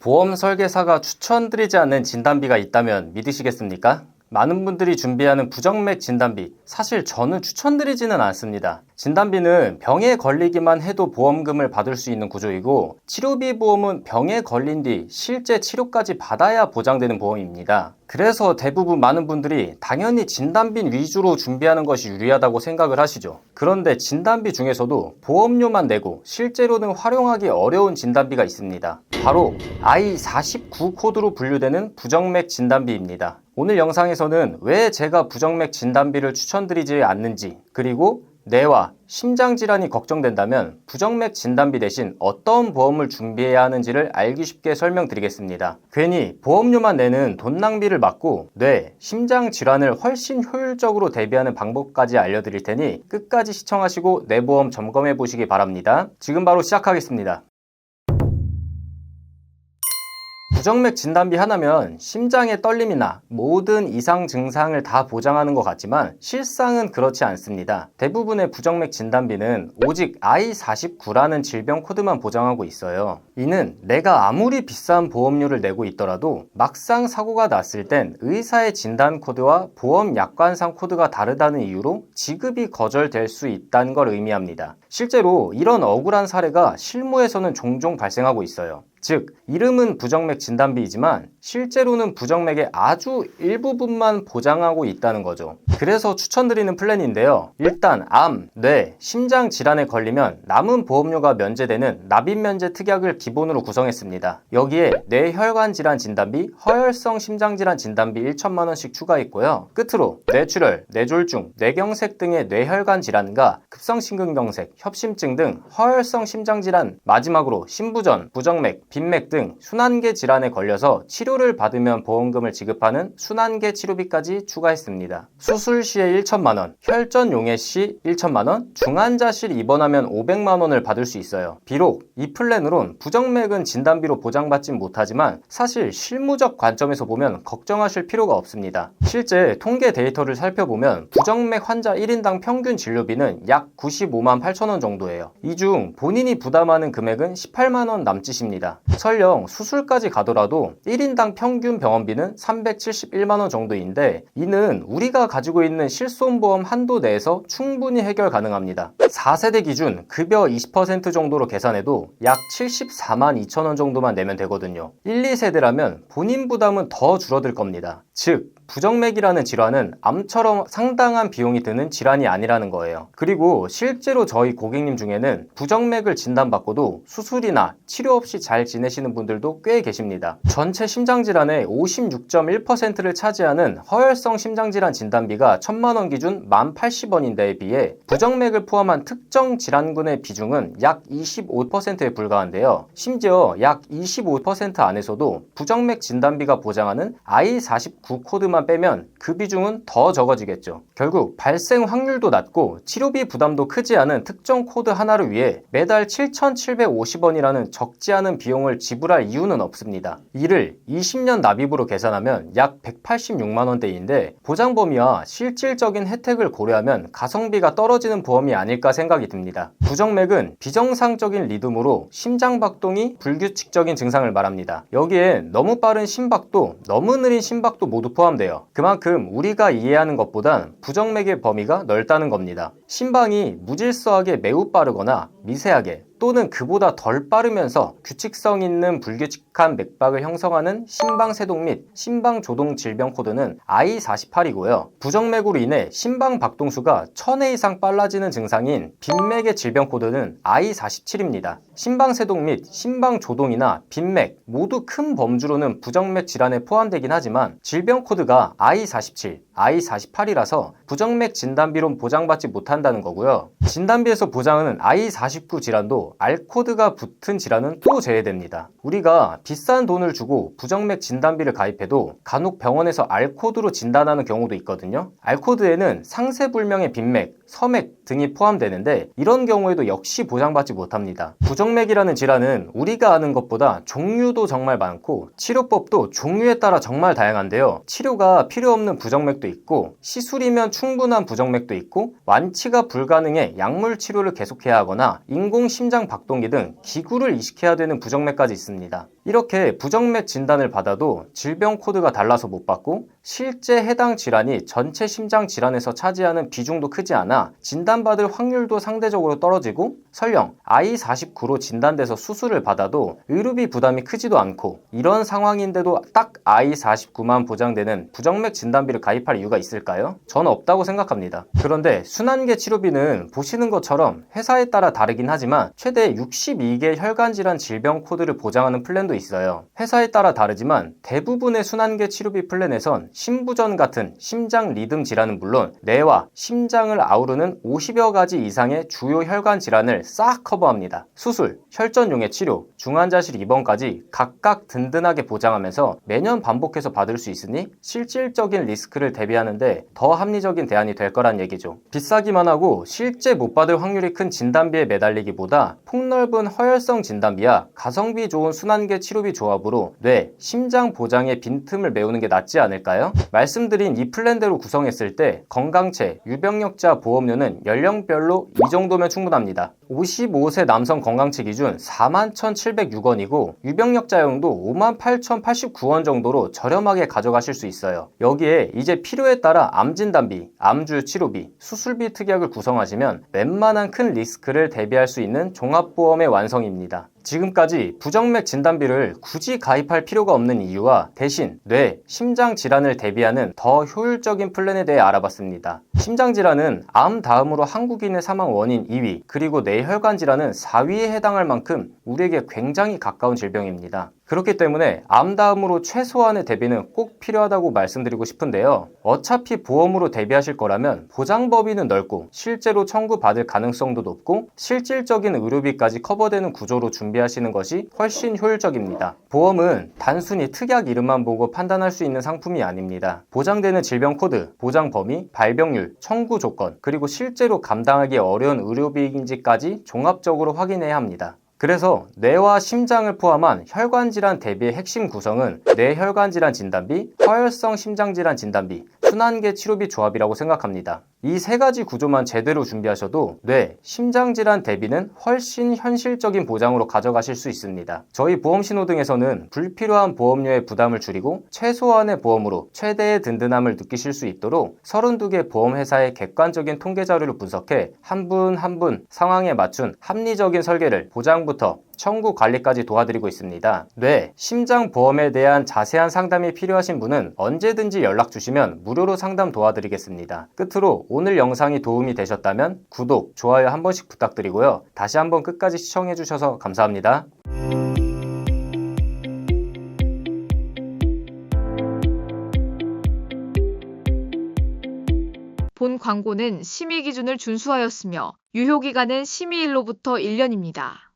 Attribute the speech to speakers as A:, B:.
A: 보험 설계사가 추천드리지 않는 진단비가 있다면 믿으시겠습니까? 많은 분들이 준비하는 부정맥 진단비, 사실 저는 추천드리지는 않습니다. 진단비는 병에 걸리기만 해도 보험금을 받을 수 있는 구조이고, 치료비 보험은 병에 걸린 뒤 실제 치료까지 받아야 보장되는 보험입니다. 그래서 대부분 많은 분들이 당연히 진단비 위주로 준비하는 것이 유리하다고 생각을 하시죠. 그런데 진단비 중에서도 보험료만 내고 실제로는 활용하기 어려운 진단비가 있습니다. 바로 I49 코드로 분류되는 부정맥 진단비입니다. 오늘 영상에서는 왜 제가 부정맥 진단비를 추천드리지 않는지, 그리고 뇌와 심장질환이 걱정된다면 부정맥 진단비 대신 어떤 보험을 준비해야 하는지를 알기 쉽게 설명드리겠습니다. 괜히 보험료만 내는 돈 낭비를 막고 뇌, 심장질환을 훨씬 효율적으로 대비하는 방법까지 알려드릴 테니 끝까지 시청하시고 뇌보험 점검해 보시기 바랍니다. 지금 바로 시작하겠습니다. 부정맥 진단비 하나면 심장의 떨림이나 모든 이상 증상을 다 보장하는 것 같지만 실상은 그렇지 않습니다. 대부분의 부정맥 진단비는 오직 I49라는 질병 코드만 보장하고 있어요. 이는 내가 아무리 비싼 보험료를 내고 있더라도 막상 사고가 났을 땐 의사의 진단 코드와 보험 약관상 코드가 다르다는 이유로 지급이 거절될 수 있다는 걸 의미합니다. 실제로 이런 억울한 사례가 실무에서는 종종 발생하고 있어요. 즉, 이름은 부정맥 진단비이지만 실제로는 부정맥의 아주 일부분만 보장하고 있다는 거죠. 그래서 추천드리는 플랜인데요. 일단 암, 뇌, 심장 질환에 걸리면 남은 보험료가 면제되는 납입면제 특약을 기본으로 구성했습니다. 여기에 뇌혈관 질환 진단비, 허혈성 심장질환 진단비 1천만 원씩 추가했고요. 끝으로 뇌출혈, 뇌졸중, 뇌경색 등의 뇌혈관 질환과 급성심근경색, 협심증 등 허혈성 심장질환, 마지막으로 심부전, 부정맥, 빈맥 등 순환계 질환에 걸려서 치료를 받으면 보험금을 지급하는 순환계 치료비까지 추가했습니다. 수술 시에 1천만 원, 혈전 용해 시 1천만 원, 중환자실 입원하면 500만 원을 받을 수 있어요. 비록 이 플랜으론 부정맥은 진단비로 보장받진 못하지만 사실 실무적 관점에서 보면 걱정하실 필요가 없습니다. 실제 통계 데이터를 살펴보면 부정맥 환자 1인당 평균 진료비는 약 95만 8천 원 정도예요. 이 중 본인이 부담하는 금액은 18만 원 남짓입니다. 설령 수술까지 가더라도 1인당 평균 병원비는 371만 원 정도인데 이는 우리가 가지고 있는 실손보험 한도 내에서 충분히 해결 가능합니다. 4세대 기준 급여 20% 정도로 계산해도 약 74만 2천 원 정도만 내면 되거든요. 1, 2세대라면 본인 부담은 더 줄어들 겁니다. 즉, 부정맥이라는 질환은 암처럼 상당한 비용이 드는 질환이 아니라는 거예요. 그리고 실제로 저희 고객님 중에는 부정맥을 진단받고도 수술이나 치료 없이 잘 지내시는 분들도 꽤 계십니다. 전체 심장질환의 56.1%를 차지하는 허혈성 심장질환 진단비가 1,000만 원 기준 1,080원인데에 비해 부정맥을 포함한 특정 질환군의 비중은 약 25%에 불과한데요. 심지어 약 25% 안에서도 부정맥 진단비가 보장하는 I49 코드만 빼면 그 비중은 더 적어지겠죠. 결국 발생 확률도 낮고 치료비 부담도 크지 않은 특정 코드 하나를 위해 매달 7,750원이라는 적지 않은 비용을 지불할 이유는 없습니다. 이를 20년 납입으로 계산하면 약 186만 원대인데 보장 범위와 실질적인 혜택을 고려하면 가성비가 떨어지는 보험이 아닐까 생각이 듭니다. 부정맥은 비정상적인 리듬으로 심장박동이 불규칙적인 증상을 말합니다. 여기엔 너무 빠른 심박도, 너무 느린 심박도 모두 포함돼요. 그만큼 우리가 이해하는 것보단 부정맥의 범위가 넓다는 겁니다. 심방이 무질서하게 매우 빠르거나 미세하게 또는 그보다 덜 빠르면서 규칙성 있는 불규칙한 맥박을 형성하는 심방세동 및 심방조동 질병 코드는 I48이고요. 부정맥으로 인해 심방 박동수가 1000회 이상 빨라지는 증상인 빈맥의 질병 코드는 I47입니다. 심방세동 및 심방조동이나 빈맥 모두 큰 범주로는 부정맥 질환에 포함되긴 하지만 질병 코드가 I47, I48이라서 부정맥 진단비론 보장받지 못한다는 거고요. 진단비에서 보장하는 I49 질환도 R코드가 붙은 질환은 또 제외됩니다. 우리가 비싼 돈을 주고 부정맥 진단비를 가입해도 간혹 병원에서 R코드로 진단하는 경우도 있거든요. R코드에는 상세불명의 빈맥, 서맥 등이 포함되는데 이런 경우에도 역시 보장받지 못합니다. 부정맥이라는 질환은 우리가 아는 것보다 종류도 정말 많고 치료법도 종류에 따라 정말 다양한데요. 치료가 필요 없는 부정맥도 있고 시술이면 충분한 부정맥도 있고 완치가 불가능해 약물 치료를 계속해야 하거나 인공심장 박동기 등 기구를 이식해야 되는 부정맥까지 있습니다. 이렇게 부정맥 진단을 받아도 질병 코드가 달라서 못 받고 실제 해당 질환이 전체 심장 질환에서 차지하는 비중도 크지 않아 진단받을 확률도 상대적으로 떨어지고 설령 I49로 진단돼서 수술을 받아도 의료비 부담이 크지도 않고 이런 상황인데도 딱 I49만 보장되는 부정맥 진단비를 가입할 이유가 있을까요? 저는 없다고 생각합니다. 그런데 순환계 치료비는 보시는 것처럼 회사에 따라 다르긴 하지만 최대 62개 혈관질환 질병 코드를 보장하는 플랜도 있어요. 회사에 따라 다르지만 대부분의 순환계 치료비 플랜에선 심부전 같은 심장 리듬 질환은 물론 뇌와 심장을 아우르는 50여 가지 이상의 주요 혈관 질환을 싹 커버합니다. 수술, 혈전용의 치료, 중환자실 입원까지 각각 든든하게 보장하면서 매년 반복해서 받을 수 있으니 실질적인 리스크를 대비하는데 더 합리적인 대안이 될 거란 얘기죠. 비싸기만 하고 실제 못 받을 확률이 큰 진단비에 매달리기보다 폭넓은 허혈성 진단비와 가성비 좋은 순환계 치료비 조합으로 뇌, 심장 보장의 빈틈을 메우는 게 낫지 않을까요? 말씀드린 이 플랜대로 구성했을 때 건강체, 유병력자 보험료는 연령별로 이 정도면 충분합니다. 55세 남성 건강체 기준 41,706원이고 유병력자용도 58,089원 정도로 저렴하게 가져가실 수 있어요. 여기에 이제 필요에 따라 암진단비, 암주 치료비, 수술비 특약을 구성하시면 웬만한 큰 리스크를 대비할 수 있는 종합보험의 완성입니다. 지금까지 부정맥 진단비를 굳이 가입할 필요가 없는 이유와 대신 뇌, 심장 질환을 대비하는 더 효율적인 플랜에 대해 알아봤습니다. 심장 질환은 암 다음으로 한국인의 사망 원인 2위, 그리고 뇌혈관 질환은 4위에 해당할 만큼 우리에게 굉장히 가까운 질병입니다. 그렇기 때문에 암 다음으로 최소한의 대비는 꼭 필요하다고 말씀드리고 싶은데요. 어차피 보험으로 대비하실 거라면 보장 범위는 넓고 실제로 청구받을 가능성도 높고 실질적인 의료비까지 커버되는 구조로 준비하시는 것이 훨씬 효율적입니다. 보험은 단순히 특약 이름만 보고 판단할 수 있는 상품이 아닙니다. 보장되는 질병 코드, 보장 범위, 발병률, 청구 조건, 그리고 실제로 감당하기 어려운 의료비인지까지 종합적으로 확인해야 합니다. 그래서 뇌와 심장을 포함한 혈관질환 대비의 핵심 구성은 뇌혈관질환 진단비, 허혈성 심장질환 진단비, 순환계 치료비 조합이라고 생각합니다. 이 세 가지 구조만 제대로 준비하셔도 뇌, 심장질환 대비는 훨씬 현실적인 보장으로 가져가실 수 있습니다. 저희 보험신호등에서는 불필요한 보험료의 부담을 줄이고 최소한의 보험으로 최대의 든든함을 느끼실 수 있도록 32개 보험회사의 객관적인 통계 자료를 분석해 한 분 한 분 상황에 맞춘 합리적인 설계를 보장부터 청구 관리까지 도와드리고 있습니다. 뇌, 심장 보험에 대한 자세한 상담이 필요하신 분은 언제든지 연락 주시면 무료로 상담 도와드리겠습니다. 끝으로 오늘 영상이 도움이 되셨다면 구독, 좋아요 한 번씩 부탁드리고요. 다시 한번 끝까지 시청해 주셔서 감사합니다.
B: 본 광고는 심의 기준을 준수하였으며 유효기간은 심의일로부터 1년입니다.